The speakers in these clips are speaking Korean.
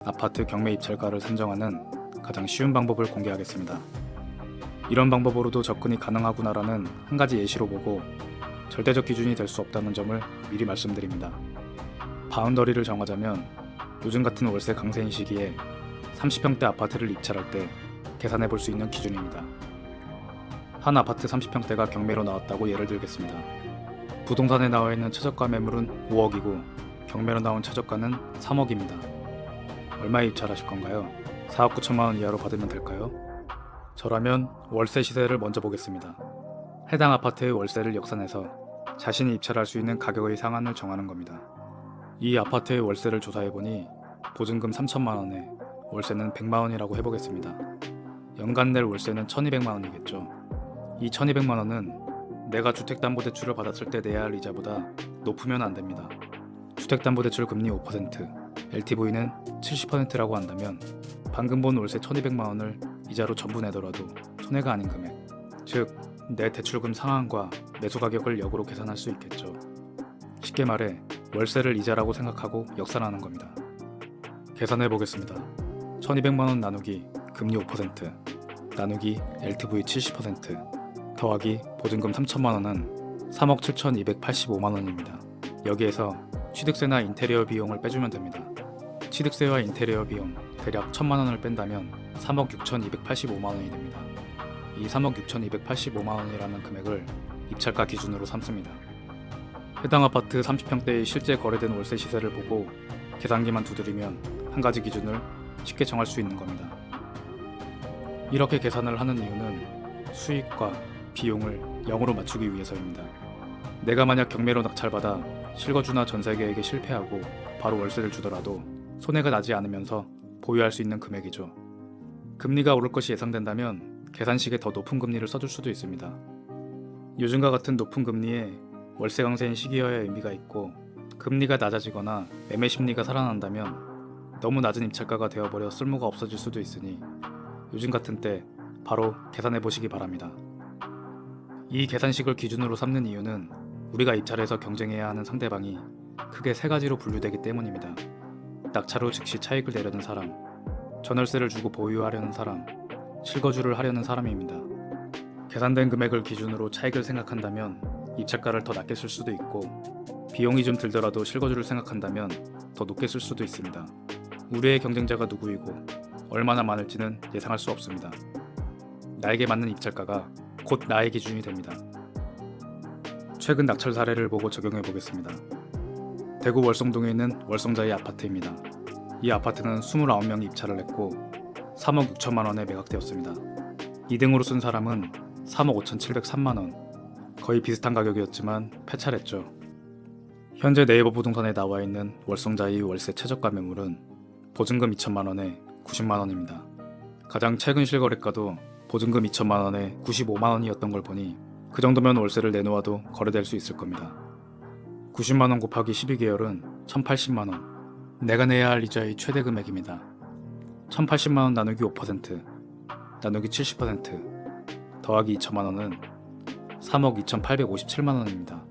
아파트 경매 입찰가를 산정하는 가장 쉬운 방법을 공개하겠습니다. 이런 방법으로도 접근이 가능하구나라는 한 가지 예시로 보고 절대적 기준이 될 수 없다는 점을 미리 말씀드립니다. 바운더리를 정하자면 요즘 같은 월세 강세인 시기에 30평대 아파트를 입찰할 때 계산해 볼 수 있는 기준입니다. 한 아파트 30평대가 경매로 나왔다고 예를 들겠습니다. 부동산에 나와 있는 최저가 매물은 5억이고 경매로 나온 최저가는 3억입니다. 얼마에 입찰하실 건가요? 4억 9천만 원 이하로 받으면 될까요? 저라면 월세 시세를 먼저 보겠습니다. 해당 아파트의 월세를 역산해서 자신이 입찰할 수 있는 가격의 상한을 정하는 겁니다. 이 아파트의 월세를 조사해보니 보증금 3천만 원에 월세는 100만 원이라고 해보겠습니다. 연간 낼 월세는 1200만 원이겠죠. 이 1200만 원은 내가 주택담보대출을 받았을 때 내야 할 이자보다 높으면 안 됩니다. 주택담보대출 금리 5%, LTV는 70%라고 한다면 방금 본 월세 1200만 원을 이자로 전부 내더라도 손해가 아닌 금액, 즉 내 대출금 상한과 매수 가격을 역으로 계산할 수 있겠죠. 쉽게 말해 월세를 이자라고 생각하고 역산하는 겁니다. 계산해 보겠습니다. 1200만 원 나누기 금리 5% 나누기 LTV 70% 더하기 보증금 3천만 원은 3억 7285만 원입니다. 여기에서 취득세나 인테리어 비용을 빼주면 됩니다. 취득세와 인테리어 비용 대략 1000만 원을 뺀다면 3억 6285만 원이 됩니다. 이 3억 6285만 원이라는 금액을 입찰가 기준으로 삼습니다. 해당 아파트 30평대의 실제 거래된 월세 시세를 보고 계산기만 두드리면 한 가지 기준을 쉽게 정할 수 있는 겁니다. 이렇게 계산을 하는 이유는 수익과 비용을 0으로 맞추기 위해서입니다. 내가 만약 경매로 낙찰받아 실거주나 전세계획에 실패하고 바로 월세를 주더라도 손해가 나지 않으면서 보유할 수 있는 금액이죠. 금리가 오를 것이 예상된다면 계산식에 더 높은 금리를 써줄 수도 있습니다. 요즘과 같은 높은 금리에 월세 강세인 시기여야 의미가 있고 금리가 낮아지거나 매매 심리가 살아난다면 너무 낮은 입찰가가 되어버려 쓸모가 없어질 수도 있으니 요즘 같은 때 바로 계산해 보시기 바랍니다. 이 계산식을 기준으로 삼는 이유는 우리가 입찰해서 경쟁해야 하는 상대방이 크게 세 가지로 분류되기 때문입니다. 낙찰 후 즉시 차익을 내려는 사람, 전월세를 주고 보유하려는 사람, 실거주를 하려는 사람입니다. 계산된 금액을 기준으로 차익을 생각한다면 입찰가를 더 낮게 쓸 수도 있고 비용이 좀 들더라도 실거주를 생각한다면 더 높게 쓸 수도 있습니다. 우리의 경쟁자가 누구이고 얼마나 많을지는 예상할 수 없습니다. 나에게 맞는 입찰가가 곧 나의 기준이 됩니다. 최근 낙찰 사례를 보고 적용해 보겠습니다. 대구 월성동에 있는 월성자이 아파트입니다. 이 아파트는 29명이 입찰을 했고 3억 6천만 원에 매각되었습니다. 2등으로 쓴 사람은 3억 5,703만 원, 거의 비슷한 가격이었지만 폐차했죠. 현재 네이버 부동산에 나와 있는 월성자이 월세 최저가 매물은 보증금 2천만 원에 90만 원입니다. 가장 최근 실거래가도 보증금 2천만 원에 95만 원이었던 걸 보니 그 정도면 월세를 내놓아도 거래될 수 있을 겁니다. 90만 원 곱하기 12개월은 1080만 원. 내가 내야 할 이자의 최대 금액입니다. 1080만 원 나누기 5% 나누기 70% 더하기 2천만 원은 3억 2857만 원입니다.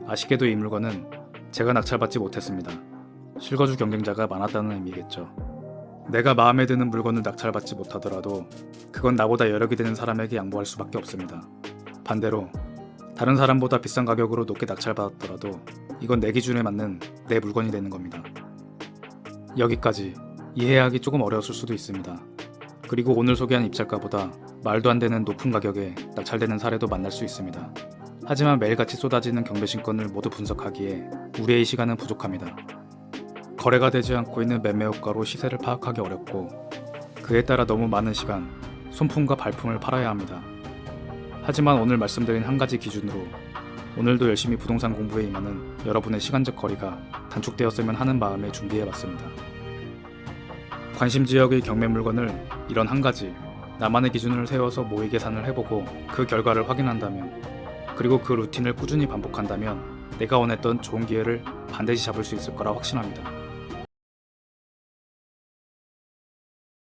아쉽게도 이 물건은 제가 낙찰받지 못했습니다. 실거주 경쟁자가 많았다는 의미겠죠. 내가 마음에 드는 물건을 낙찰받지 못하더라도 그건 나보다 여력이 되는 사람에게 양보할 수밖에 없습니다. 반대로 다른 사람보다 비싼 가격으로 높게 낙찰받았더라도 이건 내 기준에 맞는 내 물건이 되는 겁니다. 여기까지 이해하기 조금 어려웠을 수도 있습니다. 그리고 오늘 소개한 입찰가보다 말도 안 되는 높은 가격에 낙찰되는 사례도 만날 수 있습니다. 하지만 매일같이 쏟아지는 경매 신건을 모두 분석하기에 우리의 시간은 부족합니다. 거래가 되지 않고 있는 매매 효과로 시세를 파악하기 어렵고 그에 따라 너무 많은 시간, 손품과 발품을 팔아야 합니다. 하지만 오늘 말씀드린 한 가지 기준으로 오늘도 열심히 부동산 공부에 임하는 여러분의 시간적 거리가 단축되었으면 하는 마음에 준비해봤습니다. 관심 지역의 경매 물건을 이런 한 가지 나만의 기준을 세워서 모의 계산을 해보고 그 결과를 확인한다면 그리고 그 루틴을 꾸준히 반복한다면 내가 원했던 좋은 기회를 반드시 잡을 수 있을 거라 확신합니다.